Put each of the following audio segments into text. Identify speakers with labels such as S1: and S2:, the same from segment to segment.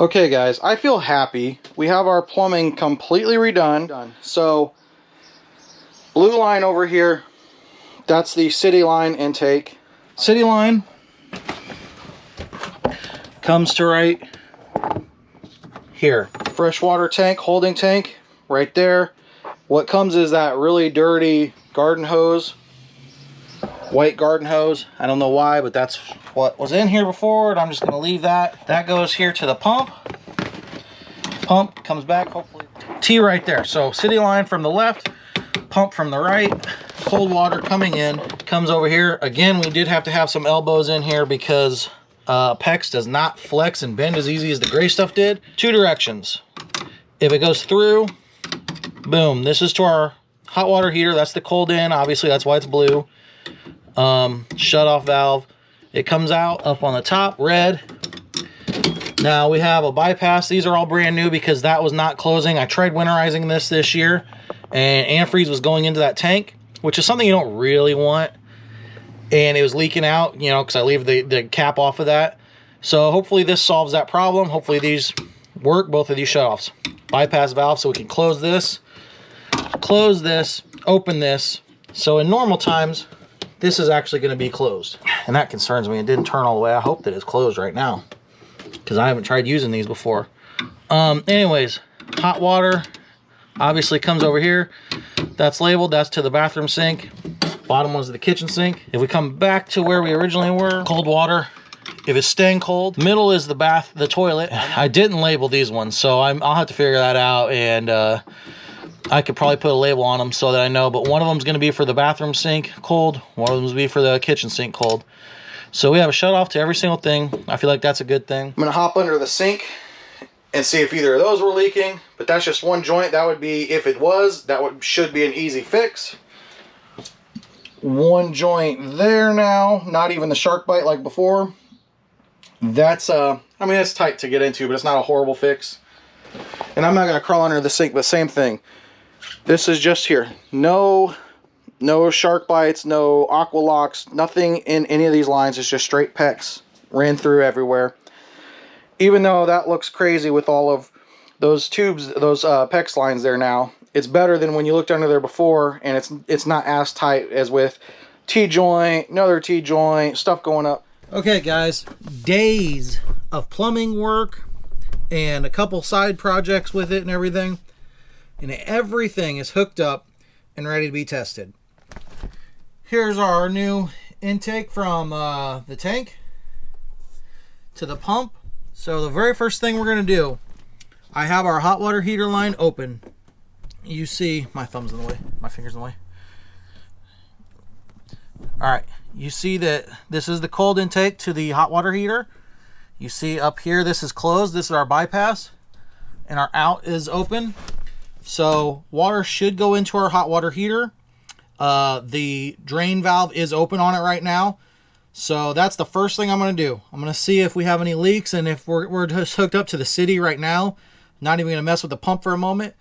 S1: Okay guys, I feel happy. We have our plumbing completely redone. So, blue line over here, that's the city line intake. City line comes to right here. Freshwater tank, holding tank, right there. What comes is that really dirty garden hose. White garden hose. I don't know why, but that's what was in here before, and I'm just going to leave that. That goes here to the pump. Pump comes back, hopefully. T right there. So city line from the left, pump from the right. Cold water coming in, comes over here. Again, we did have to have some elbows in here because PEX does not flex and bend as easy as the gray stuff did. Two directions. If it goes through, boom. This is to our hot water heater. That's the cold in. Obviously, that's why it's blue. Shut off valve. It comes out up on the top, red. Now we have a bypass. These are all brand new because that was not closing. I tried winterizing this year, and antifreeze was going into that tank, which is something you don't really want. And it was leaking out, you know, because I leave the cap off of that. So hopefully this solves that problem. Hopefully these work, both of these shutoffs. Bypass valve, so we can close this, open this. So in normal times, this is actually going to be closed, and that concerns me. It didn't turn all the way. I hope that it's closed right now because I haven't tried using these before. Anyways, hot water obviously comes over here. That's labeled. That's to the bathroom sink. Bottom one's the kitchen sink. If we come back to where we originally were, cold water. If it's staying cold, middle is the toilet. I didn't label these ones, so I'll have to figure that out, and I could probably put a label on them so that I know, but one of them is going to be for the bathroom sink cold, one of them is going to be for the kitchen sink cold. So we have a shut off to every single thing. I feel like that's a good thing. I'm going to hop under the sink and see if either of those were leaking, but that's just one joint. That would be, if it was, should be an easy fix. One joint there now, not even the shark bite like before. That's, I mean, it's tight to get into, but it's not a horrible fix. And I'm not going to crawl under the sink, but same thing. This is just here. No shark bites, no aqua locks, nothing in any of these lines. It's just straight PEX. Ran through everywhere. Even though that looks crazy with all of those tubes, those PEX lines there now, it's better than when you looked under there before, and it's not as tight as with T-joint, another T-joint, stuff going up. Okay, guys. Days of plumbing work and a couple side projects with it and everything. And everything is hooked up and ready to be tested. Here's our new intake from the tank to the pump. So the very first thing we're going to do, I have our hot water heater line open. You see, my thumb's in the way, my finger's in the way. Alright, you see that this is the cold intake to the hot water heater. You see up here, this is closed. This is our bypass, and our out is open. So water should go into our hot water heater. The drain valve is open on it right now. So that's the first thing I'm going to do. I'm going to see if we have any leaks, and if we're just hooked up to the city right now, not even going to mess with the pump for a moment.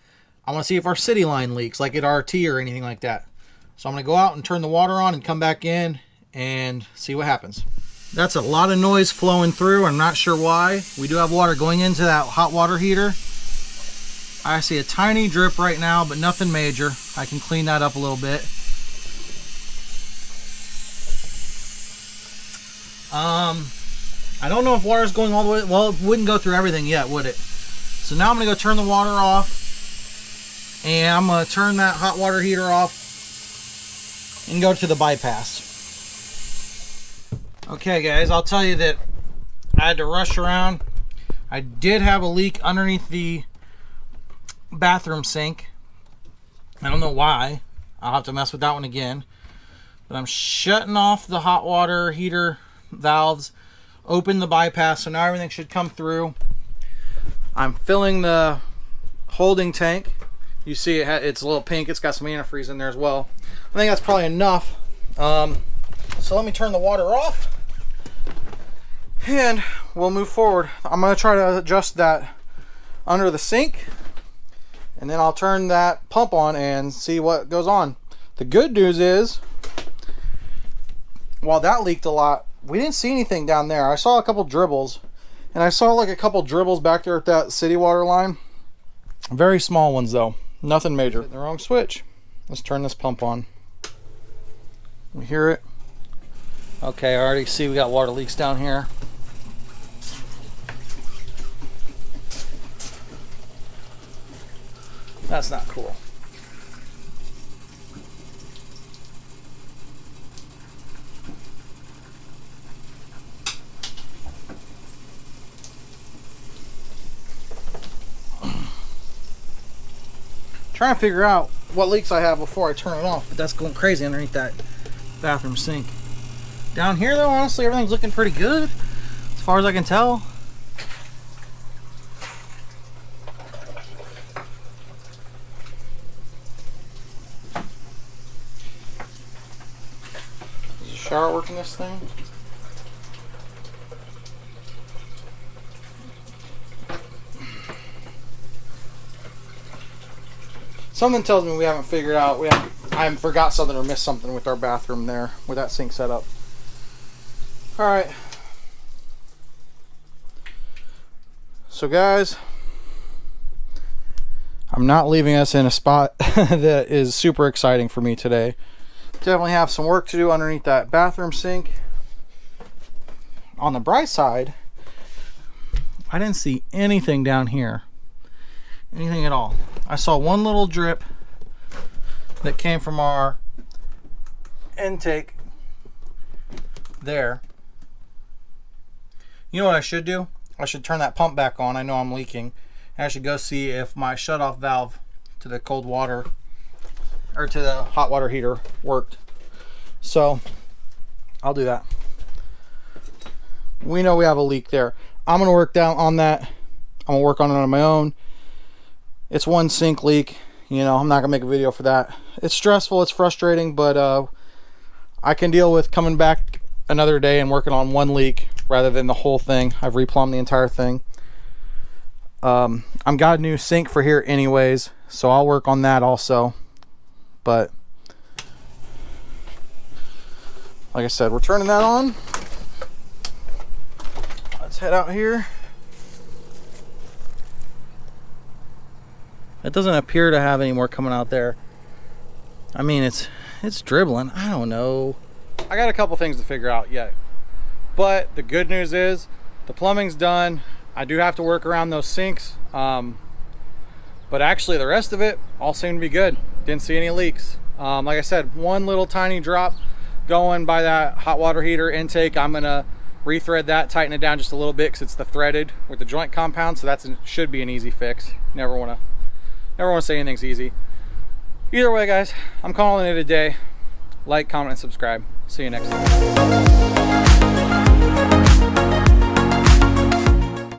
S1: I want to see if our city line leaks, like at RT or anything like that. So I'm going to go out and turn the water on and come back in and see what happens. That's a lot of noise flowing through. I'm not sure why. We do have water going into that hot water heater. I see a tiny drip right now, but nothing major. I can clean that up a little bit. I don't know if water's going all the way. Well, it wouldn't go through everything yet, would it? So now I'm going to go turn the water off. And I'm going to turn that hot water heater off and go to the bypass. Okay, guys, I'll tell you that I had to rush around. I did have a leak underneath the bathroom sink. I don't know why. I'll have to mess with that one again. But I'm shutting off the hot water heater valves, open the bypass, so now everything should come through. I'm filling the holding tank. You see it's a little pink. It's got some antifreeze in there as well. I think that's probably enough. So let me turn the water off and we'll move forward. I'm going to try to adjust that under the sink, and then I'll turn that pump on and see what goes on. The good news is, while that leaked a lot, we didn't see anything down there. I saw a couple dribbles, And I saw like a couple dribbles back there at that city water line. Very small ones though, nothing major. The wrong switch. Let's turn this pump on. We hear it. Okay, I already see we got water leaks down here. That's not cool. Trying to figure out what leaks I have before I turn it off, but that's going crazy underneath that bathroom sink. Down here though, honestly, everything's looking pretty good as far as I can tell. Is the shower working this thing? Something tells me we haven't figured out, I forgot something or missed something with our bathroom there, with that sink set up. Alright. So guys, I'm not leaving us in a spot that is super exciting for me today. Definitely have some work to do underneath that bathroom sink. On the bright side, I didn't see anything down here. Anything at all. I saw one little drip that came from our intake there. You know what I should do? I should turn that pump back on. I know I'm leaking. And I should go see if my shutoff valve to the cold water or to the hot water heater worked. So I'll do that. We know we have a leak there. I'm gonna work down on that. I'm gonna work on it on my own. It's one sink leak, you know, I'm not gonna make a video for that. It's stressful, it's frustrating, but I can deal with coming back another day and working on one leak rather than the whole thing. I've replumbed the entire thing. I'm got a new sink for here anyways, so I'll work on that also. But like I said, we're turning that on. Let's head out here. It doesn't appear to have any more coming out there. I mean, it's dribbling. I don't know. I got a couple things to figure out yet. But the good news is the plumbing's done. I do have to work around those sinks. But actually the rest of it all seemed to be good. Didn't see any leaks. Like I said, one little tiny drop going by that hot water heater intake. I'm gonna rethread that, tighten it down just a little bit because it's the threaded with the joint compound. So that should be an easy fix. Never want to say anything's easy. Either way, guys, I'm calling it a day. Like, comment, and subscribe. See you next time.